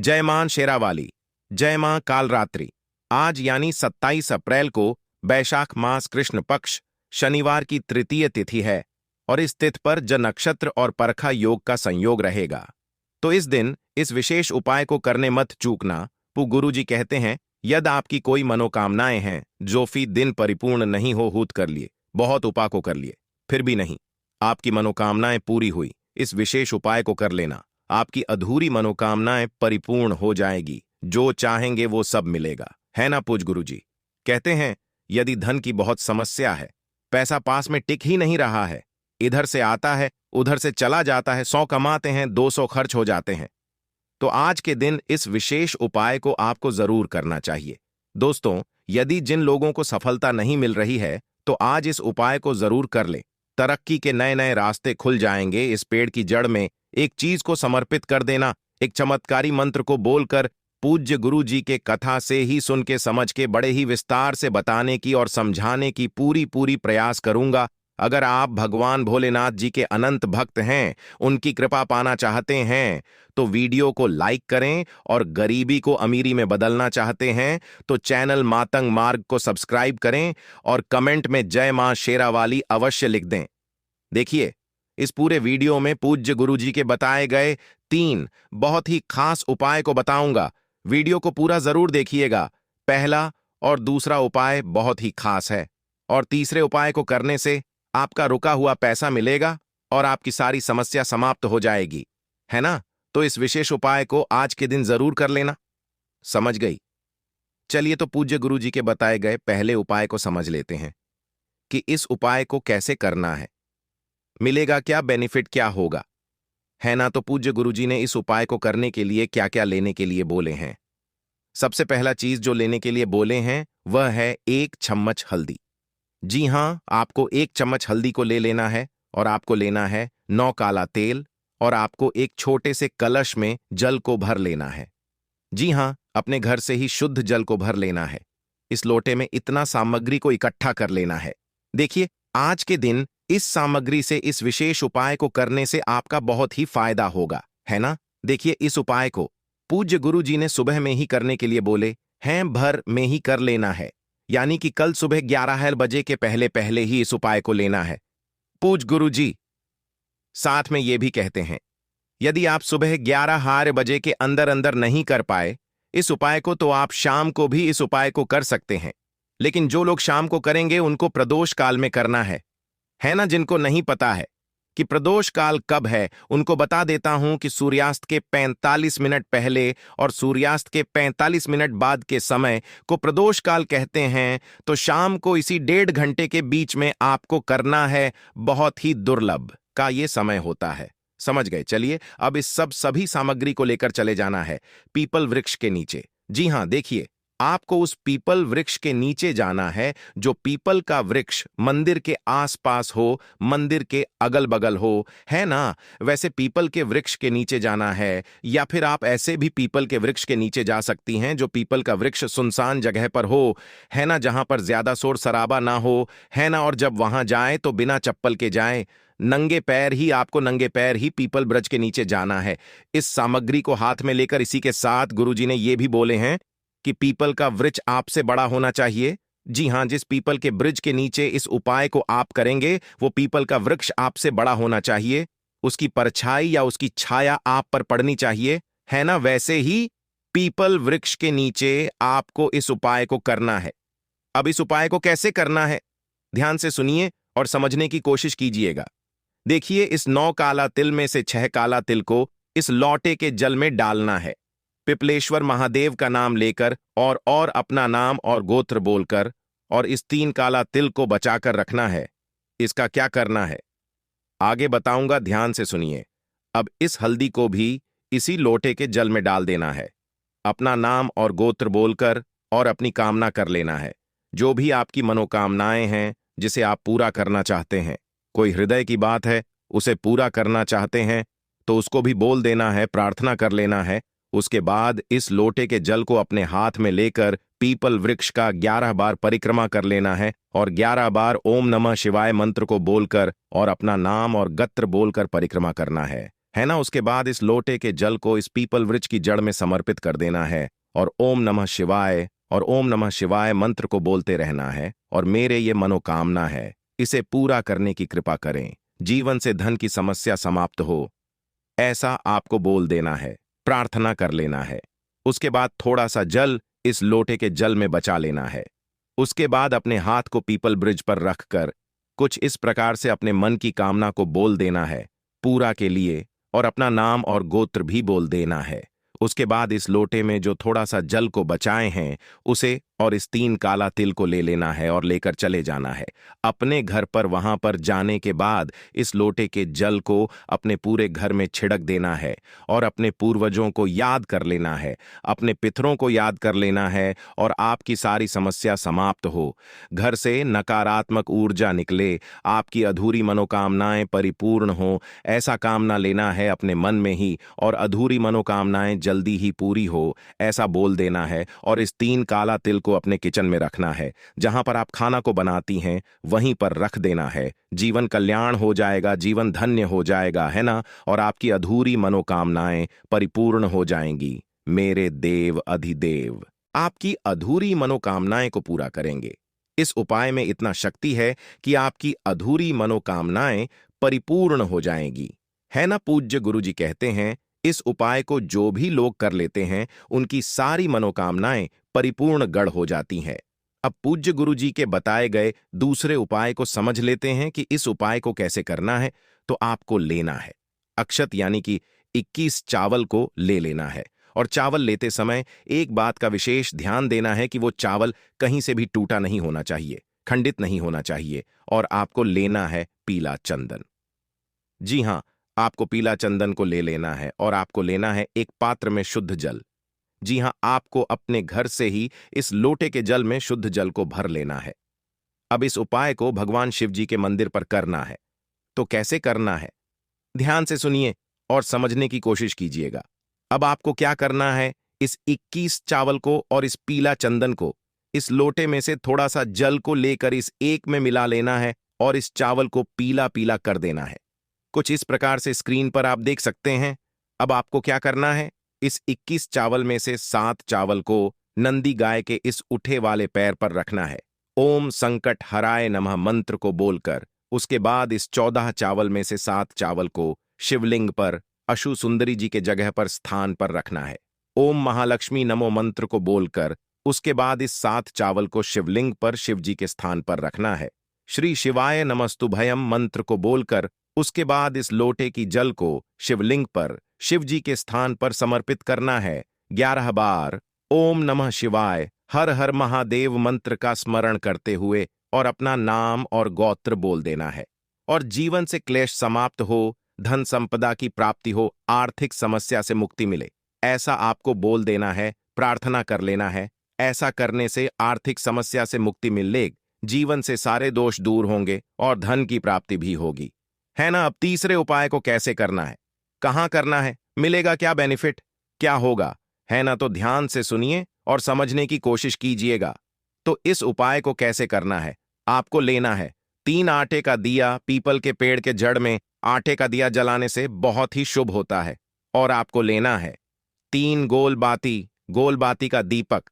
जय मां शेरावाली, जय मां कालरात्रि। आज यानी 27 अप्रैल को बैशाख मास कृष्ण पक्ष शनिवार की तृतीय तिथि है और इस तिथि पर ज नक्षत्र और परखा योग का संयोग रहेगा। तो इस दिन इस विशेष उपाय को करने मत चूकना। गुरुजी कहते हैं, यदि आपकी कोई मनोकामनाएं हैं जो फी दिन परिपूर्ण नहीं होत कर लिए, बहुत उपाय को कर लिए, फिर भी नहीं आपकी मनोकामनाएं पूरी हुई, इस विशेष उपाय को कर लेना। आपकी अधूरी मनोकामनाएं परिपूर्ण हो जाएगी, जो चाहेंगे वो सब मिलेगा, है ना। पूज गुरुजी कहते हैं, यदि धन की बहुत समस्या है, पैसा पास में टिक ही नहीं रहा है, इधर से आता है उधर से चला जाता है, 100 कमाते हैं 200 खर्च हो जाते हैं, तो आज के दिन इस विशेष उपाय को आपको जरूर करना चाहिए। दोस्तों, यदि जिन लोगों को सफलता नहीं मिल रही है तो आज इस उपाय को जरूर कर ले। तरक्की के नए नए रास्ते खुल जाएंगे। इस पेड़ की जड़ में एक चीज को समर्पित कर देना, एक चमत्कारी मंत्र को बोलकर पूज्य गुरु जी के कथा से ही सुन के समझ के बड़े ही विस्तार से बताने की और समझाने की पूरी प्रयास करूंगा। अगर आप भगवान भोलेनाथ जी के अनंत भक्त हैं, उनकी कृपा पाना चाहते हैं, तो वीडियो को लाइक करें और गरीबी को अमीरी में बदलना चाहते हैं तो चैनल मातंग मार्ग को सब्सक्राइब करें और कमेंट में जय मां शेरावाली अवश्य लिख दें। देखिए, इस पूरे वीडियो में पूज्य गुरु जी के बताए गए 3 बहुत ही खास उपाय को बताऊंगा। वीडियो को पूरा जरूर देखिएगा। पहला और दूसरा उपाय बहुत ही खास है और तीसरे उपाय को करने से आपका रुका हुआ पैसा मिलेगा और आपकी सारी समस्या समाप्त हो जाएगी, है ना। तो इस विशेष उपाय को आज के दिन जरूर कर लेना। समझ गई? चलिए तो पूज्य गुरु जी के बताए गए पहले उपाय को समझ लेते हैं कि इस उपाय को कैसे करना है, मिलेगा क्या, बेनिफिट क्या होगा, है ना। तो पूज्य गुरुजी ने इस उपाय को करने के लिए क्या क्या लेने के लिए बोले हैं। सबसे पहला चीज जो लेने के लिए बोले हैं वह है 1 चम्मच हल्दी। जी हां, आपको 1 चम्मच हल्दी को ले लेना है और आपको लेना है 9 काला तेल और आपको एक छोटे से कलश में जल को भर लेना है। जी हां, अपने घर से ही शुद्ध जल को भर लेना है। इस लोटे में इतना सामग्री को इकट्ठा कर लेना है। देखिए, आज के दिन इस सामग्री से इस विशेष उपाय को करने से आपका बहुत ही फायदा होगा, है ना। देखिए, इस उपाय को पूज्य गुरु जी ने सुबह में ही करने के लिए बोले हैं, भर में ही कर लेना है, यानी कि कल सुबह 11 बजे के पहले पहले ही इस उपाय को लेना है। पूज्य गुरु जी साथ में ये भी कहते हैं, यदि आप सुबह 11 बजे के अंदर अंदर नहीं कर पाए इस उपाय को, तो आप शाम को भी इस उपाय को कर सकते हैं। लेकिन जो लोग शाम को करेंगे उनको प्रदोष काल में करना है ना। जिनको नहीं पता है कि प्रदोष काल कब है, उनको बता देता हूं कि सूर्यास्त के 45 मिनट पहले और सूर्यास्त के 45 मिनट बाद के समय को प्रदोष काल कहते हैं। तो शाम को इसी 1.5 घंटे के बीच में आपको करना है। बहुत ही दुर्लभ का ये समय होता है, समझ गए। चलिए, अब इस सभी सामग्री को लेकर चले जाना है पीपल वृक्ष के नीचे। जी हां, देखिए, आपको उस पीपल वृक्ष के नीचे जाना है। जो पीपल का वृक्ष मंदिर के आसपास हो, मंदिर के अगल बगल हो, है ना। वैसे पीपल के वृक्ष के नीचे जाना है, या फिर आप ऐसे भी पीपल के वृक्ष के नीचे जा सकती हैं जो पीपल का वृक्ष सुनसान जगह पर हो, है ना, जहां पर ज्यादा शोर शराबा ना हो, है ना। और जब वहां जाएं तो बिना चप्पल के जाएं, नंगे पैर ही पीपल वृक्ष के नीचे जाना है। इस सामग्री को हाथ में लेकर इसी के साथ गुरुजी ने ये भी बोले हैं कि पीपल का वृक्ष आपसे बड़ा होना चाहिए। जी हां, जिस पीपल के वृक्ष के नीचे इस उपाय को आप करेंगे वो पीपल का वृक्ष आपसे बड़ा होना चाहिए। उसकी परछाई या उसकी छाया आप पर पड़नी चाहिए, है ना। वैसे ही पीपल वृक्ष के नीचे आपको इस उपाय को करना है। अब इस उपाय को कैसे करना है, ध्यान से सुनिए और समझने की कोशिश कीजिएगा। देखिए, इस 9 काला तिल में से 6 काला तिल को इस लोटे के जल में डालना है। पिपलेश्वर महादेव का नाम लेकर और अपना नाम और गोत्र बोलकर, और इस 3 काला तिल को बचाकर रखना है। इसका क्या करना है आगे बताऊंगा, ध्यान से सुनिए। अब इस हल्दी को भी इसी लोटे के जल में डाल देना है। अपना नाम और गोत्र बोलकर और अपनी कामना कर लेना है। जो भी आपकी मनोकामनाएं हैं जिसे आप पूरा करना चाहते हैं, कोई हृदय की बात है उसे पूरा करना चाहते हैं तो उसको भी बोल देना है, प्रार्थना कर लेना है। उसके बाद इस लोटे के जल को अपने हाथ में लेकर पीपल वृक्ष का 11 बार परिक्रमा कर लेना है और 11 बार ओम नमः शिवाय मंत्र को बोलकर और अपना नाम और गत्र बोलकर परिक्रमा करना है। है ना। उसके बाद इस लोटे के जल को इस पीपल वृक्ष की जड़ में समर्पित कर देना है और ओम नमः शिवाय और ओम नमः शिवाय मंत्र को बोलते रहना है। और मेरे ये मनोकामना है, इसे पूरा करने की कृपा करें, जीवन से धन की समस्या समाप्त हो, ऐसा आपको बोल देना है, प्रार्थना कर लेना है। उसके बाद थोड़ा सा जल इस लोटे के जल में बचा लेना है। उसके बाद अपने हाथ को पीपल ब्रिज पर रखकर कुछ इस प्रकार से अपने मन की कामना को बोल देना है पूरा के लिए, और अपना नाम और गोत्र भी बोल देना है। उसके बाद इस लोटे में जो थोड़ा सा जल को बचाए हैं उसे और इस 3 काला तिल को ले लेना है और लेकर चले जाना है अपने घर पर। वहां पर जाने के बाद इस लोटे के जल को अपने पूरे घर में छिड़क देना है और अपने पूर्वजों को याद कर लेना है, अपने पितरों को याद कर लेना है, और आपकी सारी समस्या समाप्त हो, घर से नकारात्मक ऊर्जा निकले, आपकी अधूरी मनोकामनाएं परिपूर्ण हो, ऐसा कामना लेना है अपने मन में ही, और अधूरी मनोकामनाएं जल्दी ही पूरी हो, ऐसा बोल देना है। और इस 3 काला तिल को अपने किचन में रखना है, जहां पर आप खाना को बनाती हैं वहीं पर रख देना है। जीवन कल्याण हो जाएगा, जीवन धन्य हो जाएगा, है ना। और आपकी अधूरी मनोकामनाएं परिपूर्ण हो जाएंगी। मेरे देव अधिदेव आपकी अधूरी मनोकामनाएं को पूरा करेंगे। इस उपाय में इतना शक्ति है कि आपकी अधूरी मनोकामनाएं परिपूर्ण हो जाएंगी, है ना। पूज्य गुरुजी कहते हैं, इस उपाय को जो भी लोग कर लेते हैं उनकी सारी मनोकामनाएं परिपूर्ण गढ़ हो जाती हैं। अब पूज्य गुरुजी के बताए गए दूसरे उपाय को समझ लेते हैं कि इस उपाय को कैसे करना है। तो आपको लेना है अक्षत यानी कि 21 चावल को ले लेना है, और चावल लेते समय एक बात का विशेष ध्यान देना है कि वो चावल कहीं से भी टूटा नहीं होना चाहिए, खंडित नहीं होना चाहिए। और आपको लेना है पीला चंदन। जी हां, आपको पीला चंदन को ले लेना है और आपको लेना है एक पात्र में शुद्ध जल। जी हां, आपको अपने घर से ही इस लोटे के जल में शुद्ध जल को भर लेना है। अब इस उपाय को भगवान शिव जी के मंदिर पर करना है। तो कैसे करना है, ध्यान से सुनिए और समझने की कोशिश कीजिएगा। अब आपको क्या करना है, इस 21 चावल को और इस पीला चंदन को इस लोटे में से थोड़ा सा जल को लेकर इस एक में मिला लेना है और इस चावल को पीला पीला कर देना है। कुछ इस प्रकार से स्क्रीन पर आप देख सकते हैं। अब आपको क्या करना है, इस 21 चावल में से 7 चावल को नंदी गाय के इस उठे वाले पैर पर रखना है, ओम संकट हराय नमः मंत्र को बोलकर। उसके बाद इस 14 चावल में से 7 चावल को शिवलिंग पर अशु सुंदरी जी के जगह पर स्थान पर रखना है, ओम महालक्ष्मी नमो मंत्र को बोलकर। उसके बाद इस 7 चावल को शिवलिंग पर शिव जी के स्थान पर रखना है, श्री शिवाय नमस्तुभयम मंत्र को बोलकर। उसके बाद इस लोटे की जल को शिवलिंग पर शिव जी के स्थान पर समर्पित करना है 11 बार ओम नमः शिवाय हर हर महादेव मंत्र का स्मरण करते हुए, और अपना नाम और गोत्र बोल देना है। और जीवन से क्लेश समाप्त हो, धन संपदा की प्राप्ति हो, आर्थिक समस्या से मुक्ति मिले, ऐसा आपको बोल देना है, प्रार्थना कर लेना है। ऐसा करने से आर्थिक समस्या से मुक्ति मिलेगी, जीवन से सारे दोष दूर होंगे और धन की प्राप्ति भी होगी, है ना। अब तीसरे उपाय को कैसे करना है, कहां करना है, मिलेगा क्या बेनिफिट, क्या होगा, है ना। तो ध्यान से सुनिए और समझने की कोशिश कीजिएगा। तो इस उपाय को कैसे करना है, आपको लेना है 3 आटे का दिया। पीपल के पेड़ के जड़ में आटे का दिया जलाने से बहुत ही शुभ होता है। और आपको लेना है 3 गोल बाती का दीपक।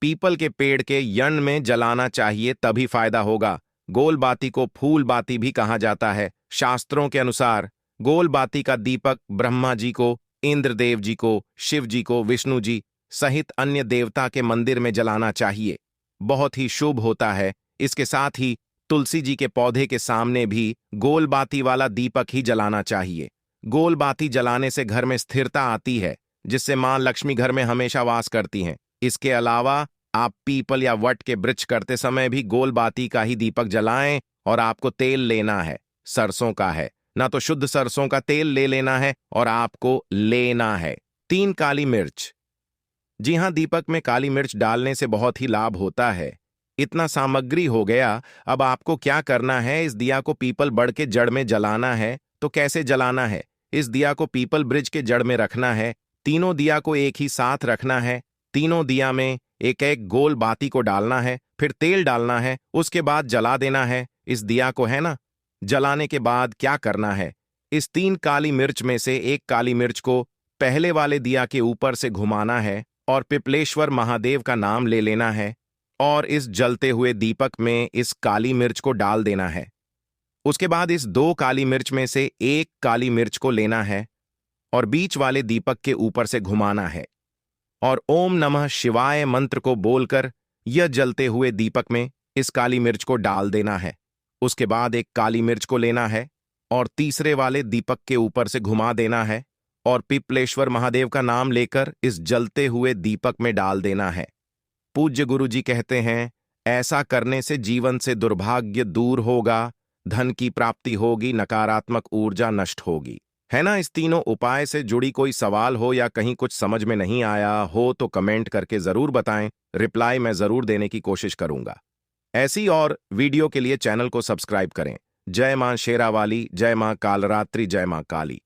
पीपल के पेड़ के यण में जलाना चाहिए, तभी फायदा होगा। गोल बाती को फूल बाती भी कहा जाता है। शास्त्रों के अनुसार गोल बाती का दीपक ब्रह्मा जी को, इंद्रदेव जी को, शिव जी को, विष्णु जी सहित अन्य देवता के मंदिर में जलाना चाहिए, बहुत ही शुभ होता है। इसके साथ ही तुलसी जी के पौधे के सामने भी गोल बाती वाला दीपक ही जलाना चाहिए। गोल बाती जलाने से घर में स्थिरता आती है, जिससे मां लक्ष्मी घर में हमेशा वास करती हैं। इसके अलावा आप पीपल या वट के वृक्ष करते समय भी गोल बाती का ही दीपक जलाएं। और आपको तेल लेना है, सरसों का है ना, तो शुद्ध सरसों का तेल ले लेना है। और आपको लेना है 3 काली मिर्च। जी हां, दीपक में काली मिर्च डालने से बहुत ही लाभ होता है। इतना सामग्री हो गया। अब आपको क्या करना है, इस दिया को पीपल बड़ के जड़ में जलाना है। तो कैसे जलाना है, इस दिया को पीपल ब्रिज के जड़ में रखना है। तीनों दिया को एक ही साथ रखना है। तीनों दिया में एक एक गोल बाती को डालना है, फिर तेल डालना है, उसके बाद जला देना है इस दिया को, है ना। जलाने के बाद क्या करना है, इस 3 काली मिर्च में से एक काली मिर्च को पहले वाले दिया के ऊपर से घुमाना है और पिपलेश्वर महादेव का नाम ले लेना है और इस जलते हुए दीपक में इस काली मिर्च को डाल देना है। उसके बाद इस 2 काली मिर्च में से एक काली मिर्च को लेना है और बीच वाले दीपक के ऊपर से घुमाना है और ओम नमः शिवाय मंत्र को बोलकर यह जलते हुए दीपक में इस काली मिर्च को डाल देना है। उसके बाद एक काली मिर्च को लेना है और तीसरे वाले दीपक के ऊपर से घुमा देना है और पिपलेश्वर महादेव का नाम लेकर इस जलते हुए दीपक में डाल देना है। पूज्य गुरु जी कहते हैं, ऐसा करने से जीवन से दुर्भाग्य दूर होगा, धन की प्राप्ति होगी, नकारात्मक ऊर्जा नष्ट होगी। है ना? इस तीनों उपाय से जुड़ी कोई सवाल हो या कहीं कुछ समझ में नहीं आया हो तो कमेंट करके जरूर बताएं, रिप्लाई मैं जरूर देने की कोशिश करूंगा। ऐसी और वीडियो के लिए चैनल को सब्सक्राइब करें। जय मां शेरावाली, जय मां कालरात्रि, जय मां काली।